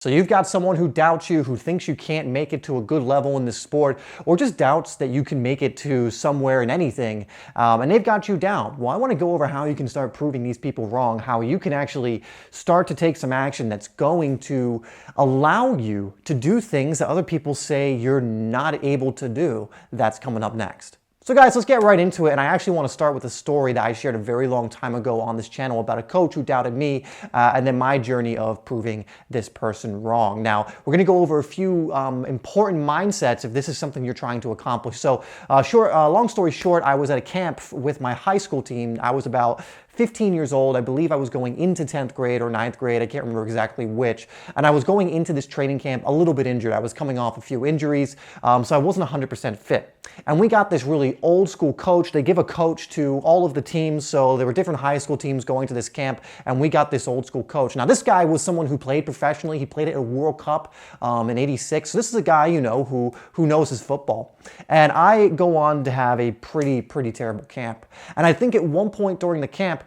So you've got someone who doubts you, who thinks you can't make it to a good level in this sport, or just doubts that you can make it to somewhere in anything, and they've got you down. Well, I want to go over how you can start proving these people wrong, how you can actually start to take some action that's going to allow you to do things that other people say you're not able to do. That's coming up next. So guys, let's get right into it, and I actually want to start with a story that I shared a very long time ago on this channel about a coach who doubted me, and then my journey of proving this person wrong. Now, we're going to go over a few important mindsets if this is something you're trying to accomplish. So, long story short, I was at a camp with my high school team. I was about 15 years old. I believe I was going into 10th grade or 9th grade. I can't remember exactly which. And I was going into this training camp a little bit injured. I was coming off a few injuries, so I wasn't 100% fit. And we got this really old school coach. They give a coach to all of the teams, so there were different high school teams going to this camp, and we got this old school coach. Now, this guy was someone who played professionally. He played at a World Cup in '86. So this is a guy, you know, who knows his football. And I go on to have a pretty terrible camp. And I think at one point during the camp,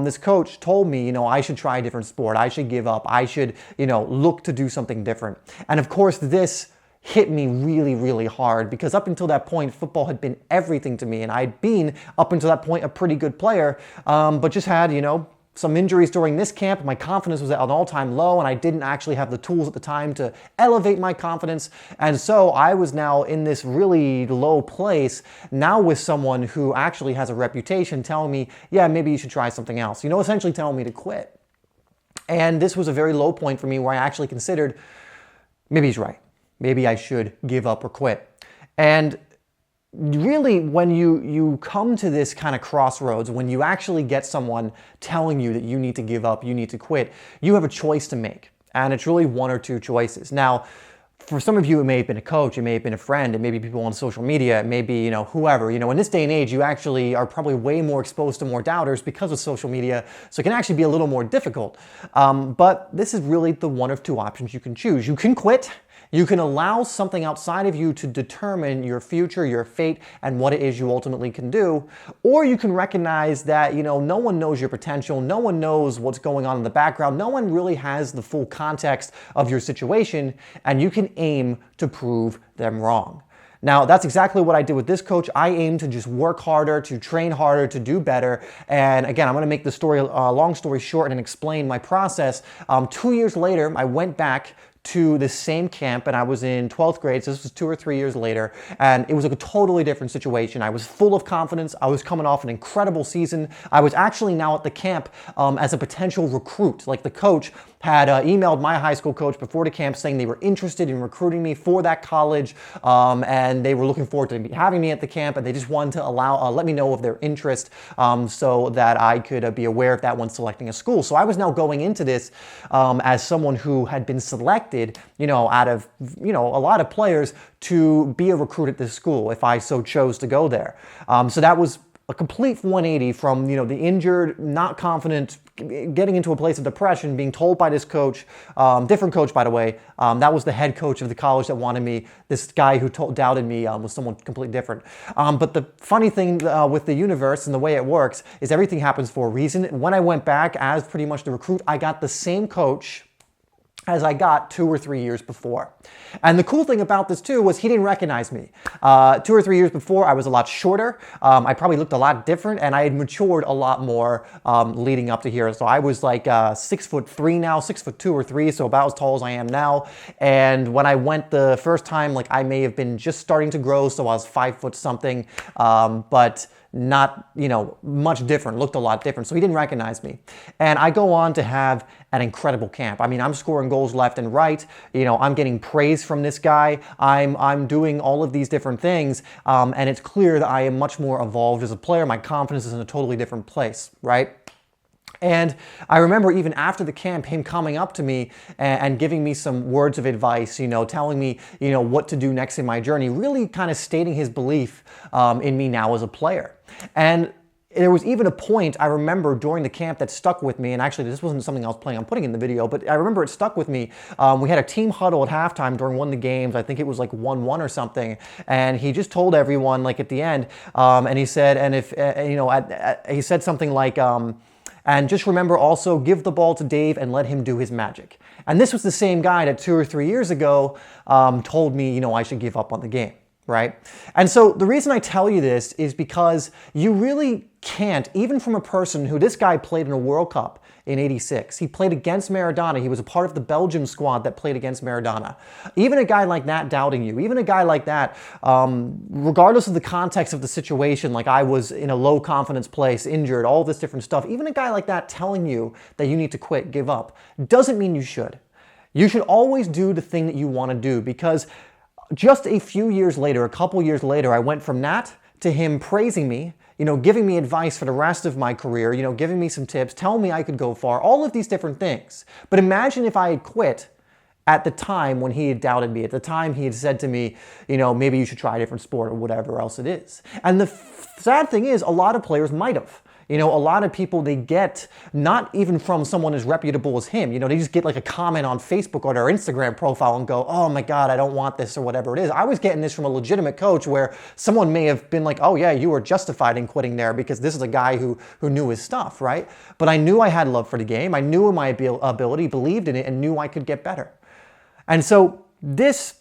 this coach told me, you know, I should try a different sport. I should give up. I should, you know, look to do something different. And of course, this hit me really hard because up until that point, football had been everything to me. And I'd been, up until that point, a pretty good player, but just had, you know, some injuries during this camp. My confidence was at an all-time low, and I didn't actually have the tools at the time to elevate my confidence. And so I was now in this really low place, now with someone who actually has a reputation telling me, yeah, maybe you should try something else. You know, essentially telling me to quit. And this was a very low point for me where I actually considered, maybe he's right. Maybe I should give up or quit. And really, when you come to this kind of crossroads, when you actually get someone telling you that you need to give up, you need to quit, you have a choice to make. And it's really one or two choices. Now, for some of you, it may have been a coach, it may have been a friend, it may be people on social media, it may be, you know, whoever. You know, in this day and age, you actually are probably way more exposed to more doubters because of social media, so it can actually be a little more difficult. But this is really the one of two options you can choose. You can quit. You can allow something outside of you to determine your future, your fate, and what it is you ultimately can do. Or you can recognize that, you know, no one knows your potential, no one knows what's going on in the background, no one really has the full context of your situation, and you can aim to prove them wrong. Now, that's exactly what I did with this coach. I aim to just work harder, to train harder, to do better. And again, I'm going to make the story, long story short, and explain my process. 2 years later, I went back to the same camp, and I was in 12th grade, so this was 2 or 3 years later, and it was a totally different situation. I was full of confidence. I was coming off an incredible season. I was actually now at the camp as a potential recruit. Like, the coach had emailed my high school coach before the camp saying they were interested in recruiting me for that college, and they were looking forward to having me at the camp, and they just wanted to let me know of their interest so that I could be aware of that when selecting a school. So I was now going into this as someone who had been selected, you know, out of, you know, a lot of players to be a recruit at this school if I so chose to go there. So that was a complete 180 from, you know, the injured, not confident, getting into a place of depression, being told by this coach, different coach, by the way, that was the head coach of the college that wanted me. This guy who doubted me was someone completely different. But the funny thing with the universe and the way it works is everything happens for a reason. And when I went back as pretty much the recruit, I got the same coach as I got 2 or 3 years before. And the cool thing about this too was he didn't recognize me. 2 or 3 years before, I was a lot shorter. I probably looked a lot different, and I had matured a lot more leading up to here. So I was like 6'3" now, 6'2" or 3, so about as tall as I am now. And when I went the first time, like, I may have been just starting to grow, so I was 5 foot something, but not, you know, much different, looked a lot different. So he didn't recognize me. And I go on to have an incredible camp. I mean, I'm scoring goals left and right. You know, I'm getting praise from this guy. I'm doing all of these different things. And it's clear that I am much more evolved as a player. My confidence is in a totally different place, right? And I remember even after the camp, him coming up to me and giving me some words of advice, you know, telling me, you know, what to do next in my journey, really kind of stating his belief in me now as a player. And there was even a point I remember during the camp that stuck with me, and actually this wasn't something I was planning on putting in the video, but I remember it stuck with me. We had a team huddle at halftime during one of the games. I think it was like 1-1 or something, and he just told everyone, like, at the end, and he said, and if, you know, he said something like, And just remember also, give the ball to Dave and let him do his magic. And this was the same guy that 2 or 3 years ago told me, I should give up on the game, right? And so the reason I tell you this is because you really can't, even from a person who, this guy played in a World Cup in '86. He played against Maradona. He was a part of the Belgium squad that played against Maradona. Even a guy like that doubting you, even a guy like that, regardless of the context of the situation, like I was in a low confidence place, injured, all this different stuff, even a guy like that telling you that you need to quit, give up, doesn't mean you should. You should always do the thing that you want to do, because just a few years later, a couple years later, I went from that to him praising me, giving me advice for the rest of my career, giving me some tips, telling me I could go far, all of these different things. But imagine if I had quit at the time when he had doubted me, at the time he had said to me, maybe you should try a different sport or whatever else it is. And the sad thing is, a lot of players might have. A lot of people, they get, not even from someone as reputable as him, they just get like a comment on Facebook or their Instagram profile and go, oh my God, I don't want this, or whatever it is. I was getting this from a legitimate coach where someone may have been like, oh yeah, you were justified in quitting there because this is a guy who knew his stuff, right? But I knew I had love for the game. I knew in my ability, believed in it, and knew I could get better. And so this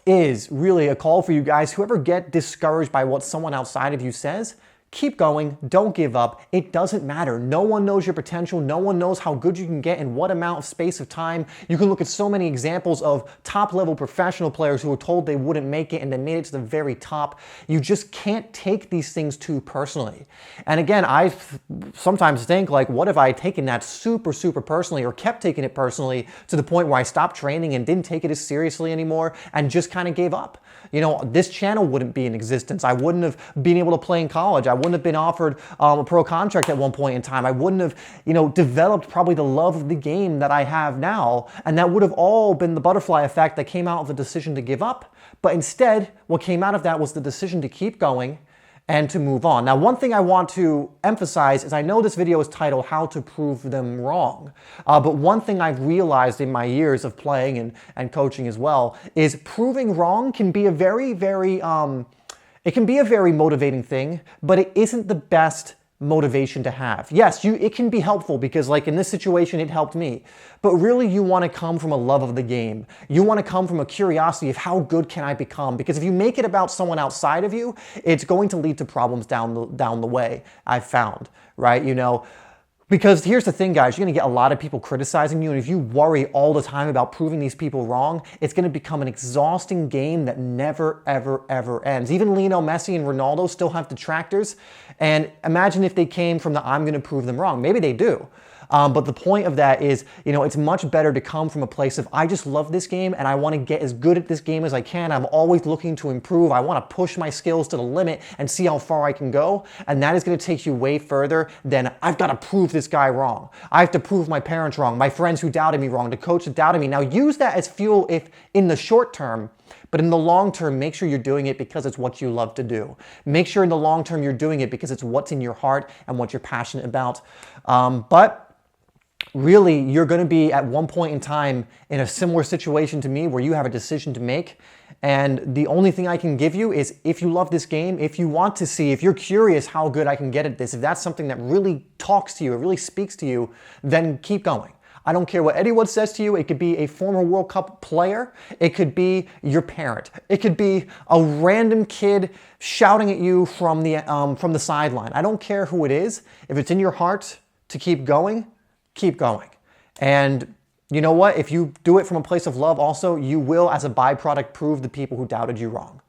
is really a call for you guys, whoever get discouraged by what someone outside of you says, keep going, don't give up. It doesn't matter. No one knows your potential. No one knows how good you can get in what amount of space of time. You can look at so many examples of top-level professional players who were told they wouldn't make it and they made it to the very top. You just can't take these things too personally. And again, I sometimes think, like, what if I had taken that super, super personally, or kept taking it personally to the point where I stopped training and didn't take it as seriously anymore and just kind of gave up? This channel wouldn't be in existence. I wouldn't have been able to play in college. I wouldn't have been offered a pro contract at one point in time. I wouldn't have, developed probably the love of the game that I have now. And that would have all been the butterfly effect that came out of the decision to give up. But instead, what came out of that was the decision to keep going and to move on. Now, one thing I want to emphasize is, I know this video is titled How to Prove Them Wrong, but one thing I've realized in my years of playing and coaching as well is proving wrong can be a very, very, it can be a very motivating thing, but it isn't the best motivation to have. Yes, it can be helpful because, like in this situation, it helped me. But really, you want to come from a love of the game. You want to come from a curiosity of how good can I become? Because if you make it about someone outside of you, it's going to lead to problems down the way, I've found, right? Because here's the thing, guys, you're going to get a lot of people criticizing you, and if you worry all the time about proving these people wrong, it's going to become an exhausting game that never, ever, ever ends. Even Lionel Messi and Ronaldo still have detractors, and imagine if they came from the I'm going to prove them wrong. Maybe they do. But the point of that is, it's much better to come from a place of, I just love this game and I want to get as good at this game as I can. I'm always looking to improve. I want to push my skills to the limit and see how far I can go. And that is going to take you way further than, I've got to prove this guy wrong. I have to prove my parents wrong, my friends who doubted me wrong, the coach that doubted me. Now use that as fuel if in the short term, but in the long term, make sure you're doing it because it's what you love to do. Make sure in the long term you're doing it because it's what's in your heart and what you're passionate about. But really, you're going to be at one point in time in a similar situation to me where you have a decision to make. And the only thing I can give you is, if you love this game, if you want to see, if you're curious how good I can get at this, if that's something that really talks to you, it really speaks to you, then keep going. I don't care what anyone says to you. It could be a former World Cup player. It could be your parent. It could be a random kid shouting at you from the sideline. I don't care who it is. If it's in your heart to keep going, keep going. And you know what? If you do it from a place of love also, you will, as a byproduct, prove the people who doubted you wrong.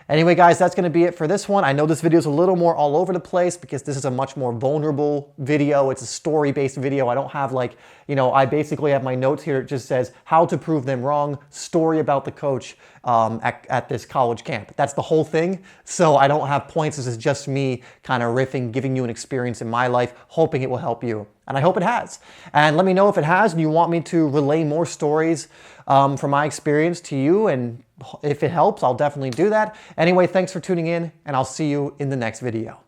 Anyway, guys, that's going to be it for this one. I know this video is a little more all over the place because this is a much more vulnerable video. It's a story-based video. I don't have I basically have my notes here. It just says how to prove them wrong, story about the coach at this college camp. That's the whole thing. So I don't have points. This is just me kind of riffing, giving you an experience in my life, hoping it will help you. And I hope it has. And let me know if it has and you want me to relay more stories from my experience to you. And if it helps, I'll definitely do that. Anyway, thanks for tuning in, and I'll see you in the next video.